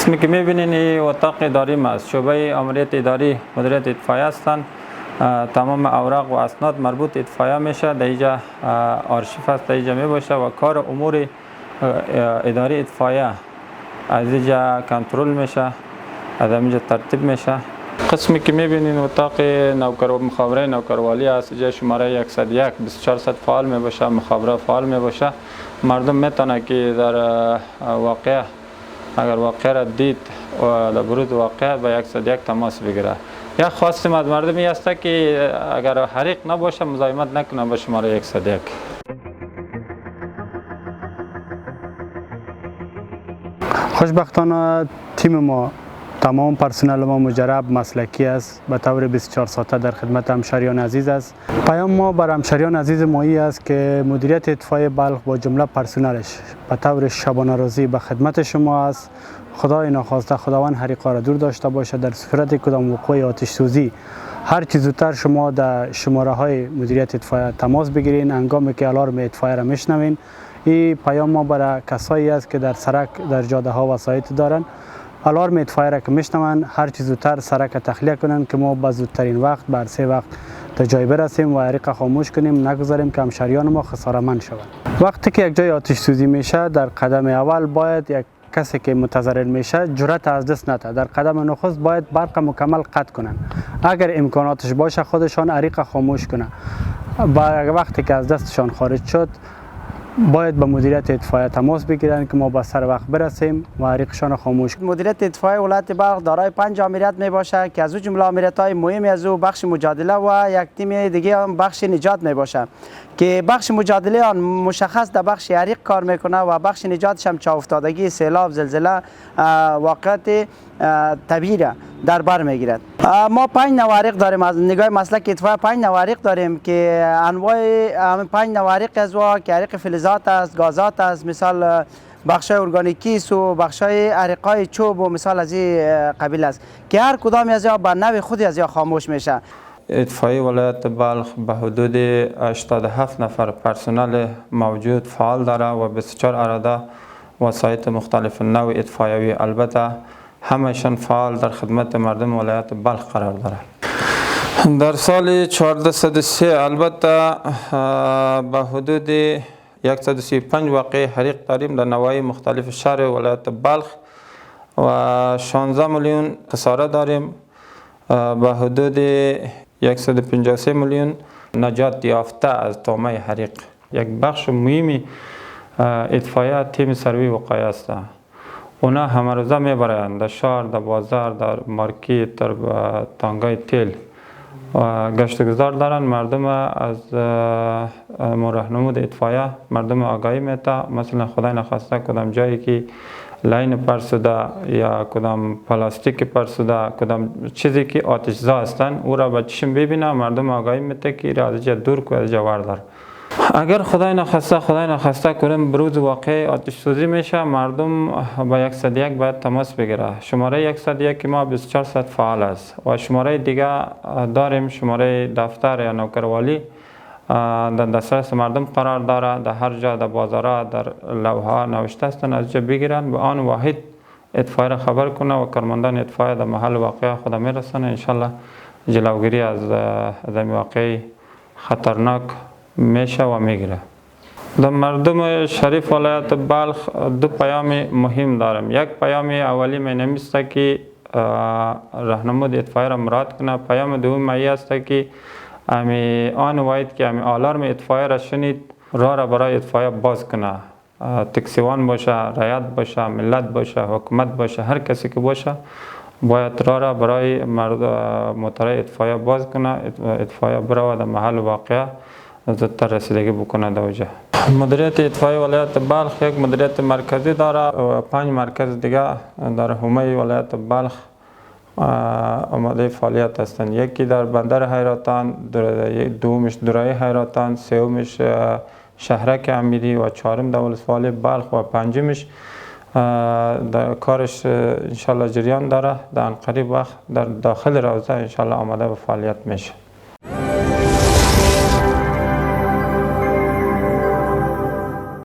قسمی که میبینین این اتاق اداری است. شعبه امنیت اداری مدیریت اطفایه هستند. تمام اوراق و اسناد مربوط اطفایه میشه. در اینجا آرشیف است، در اینجا میباشه و کار امور اداری اطفایه از اینجا کنترل میشه، از اینجا ترتیب میشه. قسمی که میبینین اتاق مخابره نوکروالی است. اینجا شماره 101 2400 فعال میباشه، مخابره فعال میباشه. مردم میتونه که در واقع اگر واقع را دید و در بروز واقع با 101 تماس بگیره. یا خواستیم از مردمی است که اگر حریق نباشه مزاحمت نکنه به شماره 101. خوشبختانه تیم ما، تمام پرسنل ما مجرب مسلکی است، به طور 24 ساعته در خدمت همشهریان عزیز است. پیام ما بر همشهریان عزیز مایی است که مدیریت اطفایه بلخ با جمله پرسنلش به طور شبانه روزی به خدمت شما است. خدای ناخواسته خداوند حریقا را دور داشته باشه. در صورت کدام وقوع آتش سوزی هر چیز زودتر شما در شماره های مدیریت اطفایه تماس بگیرین هنگامی که آلارم اطفایه را میشنوین. این پیام ما برای کسایی است که در سرک در جاده ها وسایط دارن. آلارم اطفایه را که میشنون هر چیز زودتر سرک تخلیه کنن که ما به زودترین وقت بر سه وقت تا جای برسیم و حریق خاموش کنیم، نگذاریم که همشهریان ما خساره‌مند شوند. وقتی که یک جای آتش سوزی میشه در قدم اول باید یک کسی که متضرر میشه جرأت از دست نده. در قدم نخست باید برق مکمل قطع کنن. اگر امکاناتش باشه خودشان حریق خاموش کنه. وقتی که از دستشان خارج شد باید به مدیریت اطفایه تماس بگیرن که ما به سر وقت برسیم و حریقشان خاموش کنیم. مدیریت اطفایه ولایت بلخ دارای 5 آمریت می باشه که از او جمله آمریت‌های مهمی از او بخش مجادله و یک تیم دیگه هم بخش نجات می باشه که بخش مجادله آن مشخص در بخش حریق کار میکنه و بخش نجاتش هم چاه افتادگی، سیلاب، زلزله، واقعات طبیعی را در بر میگیرد. ما 5 نوع داریم. از نگاه مسلک اطفایه 5 نوع داریم که انواع 5 نوع از وا که حریق فلزات است، گازات است، مثال بخشای ارگانیکی و بخشای حریقای چوب و مثال از این قبیل است که هر کدام از یا به نوع خودی از یا خاموش میشه. اطفایه ولایت بلخ به حدود 87 نفر پرسنل موجود فعال داره و 24 اراده وسایط مختلف نوع اطفایوی، البته همشان فعال در خدمت مردم ولایت بلخ قرار داره. در سال 1403 البته به حدود 135 واقع حریق داریم در نواحی مختلف شهر ولایت بلخ و 16 میلیون خساره داریم. به حدود 153 میلیون نجات یافته از طامع حریق. یک بخش مهمی اطفایه تیم سروی وقایع است. اونا همه روزه میبرند در شهر، در بازار، در مارکت، در تانگای تیل و گشت گذار دارن. مردم از راهنمود اطفایه مردم آگاهی میده. مثلا خدای نخواسته کدام جایی که لاین پرسوده یا کدام پلاستیک پرسوده، کدام چیزی که آتش زا هستن او را با چشم ببینه، مردم آگاهی میده که از اینجا دور کو، از اینجا وردار. اگر خدای نخواسته کنیم بروز واقع آتش سوزی میشه، مردم با 101 باید تماس بگیره. شماره 101 ما 24 ساعت فعال است و شماره دیگه داریم، شماره دفتر یا نوکروالی در دسترس مردم قرار داره. در هر جا در بازارها در لوحه نوشته هستند، از جا بگیرن، به آن واحد اطفایه را خبر کنه و کارمندان اطفایه در محل واقع خود میرسنه. انشالله جلوگیری از این واقع خطرناک میشه و میگیره. در مردم شریف ولایت بلخ دو پیام مهم دارم. یک پیام اولی من است که راهنمود اطفایه را مراعات کنه. پیام دوم ای است که آن واحد که آلارم اطفایه را شنید راه را برای اطفایه باز کنه. تکسیوان باشه، رعیت باشه، ملت باشه، حکومت باشه، هر کسی که باشه باید راه را برای موتور اطفایه باز کنه. اطفایه برای در محل واقع زودتر رسیدگی بکنه در اوجه. مدیریت اطفایه ولایت بلخ یک مدیریت مرکزی داره و 5 مرکز دیگه در حومه ولایت بلخ آماده فعالیت هستند. یکی در بندر حیراتان، دومش درای حیراتان، سومش شهرک امیری و چهارم در ولسوالی بلخ و پنجمش در کارش انشالله جریان داره. در قریب وقت در داخل روضه انشالله آماده به فعالیت میشه.